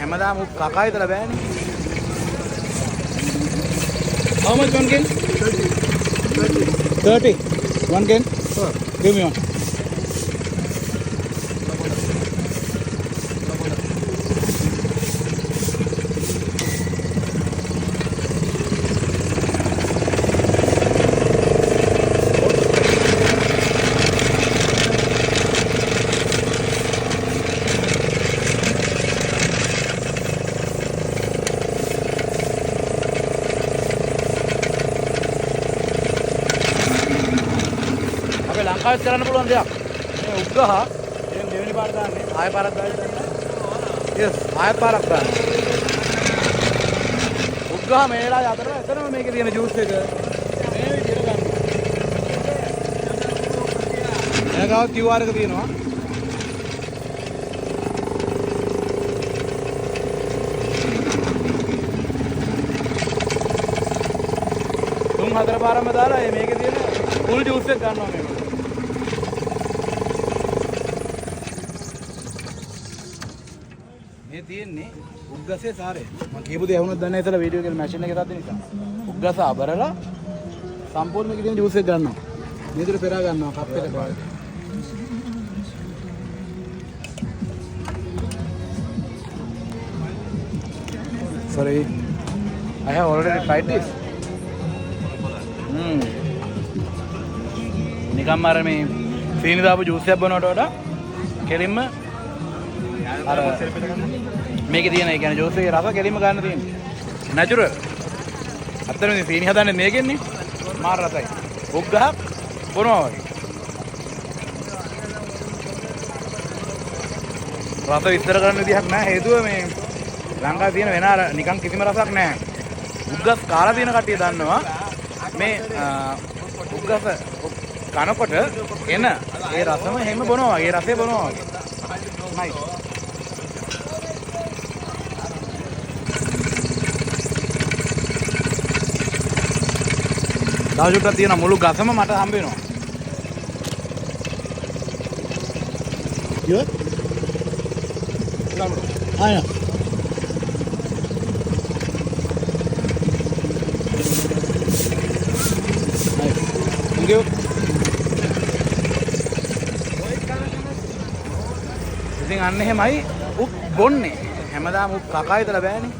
හැමදාම උක් කකා ඉතලා බෑනේ. How much one can? 30. One can? Sure. Give me one. ලංකාවෙත් කරන්න පුළුවන් දෙයක්. මේ උග්ගහ එහෙන් දෙවෙනි පාර දාන්නේ ආයෙ පාරක් දාලා ගන්න. yes ආයෙ පාරක් දාන්න. උග්ගහ මේ වෙලාවේ අතර එතනම මේකේ තියෙන ජූස් එක මේ විදිහට ගන්න. එයාගාව QR එක තියෙනවා. තුන් හතර පාරම දාලා මේකේ තියෙන ෆුල් ජූස් එක ගන්නවා මේක. මේ තියෙන්නේ උග්ගසේ සාරය. මම කියපු දේ ඇහුනොත් දන්නේ නැහැ. ඉතල වීඩියෝ එකේ මැෂින් එකේ දාද්දි නිසා. උග්ගස අබරලා සම්පූර්ණ මේකේ තියෙන ජූස් එක ගන්නවා. මේ විදිහට පෙරා ගන්නවා කප් එකට වලට. Sorry. I have already tried this. නිකම්ම අර මේ සීනි දාපු ජූස් එකක් බොනවට වඩා කෙලින්ම අර මේකේ තියෙන ඒ කියන්නේ ජූස් එකේ රස කෙලින්ම ගන්න තියෙන්නේ. නැචරල්. අත්තර මේ සීනි හදන්නේ මේකෙන්නේ. මාර රසයි. උග්ගහක් බොනවා වගේ. රස විස්තර කරන්න විදිහක් නැහැ. හේතුව මේ ලංකාවේ තියෙන වෙන අර නිකන් කිසිම රසක් නැහැ. උග්ගස් කාලා තියෙන කට්ටිය දන්නවා මේ උග්ගස කනකොට එන ඒ රසම හැම බොනවා වගේ. ඒ රසය බොනවා වගේ. නයිස්. දාජුට්ටක් තියෙන මුළු ගසම මට හම්බ වෙනවා. Here? Ah, yeah. Nice. Thank you. ඉතින් අන්න එහෙමයි උක් බොන්නේ. හැමදාම උක් කකා ඉතලා බෑනේ.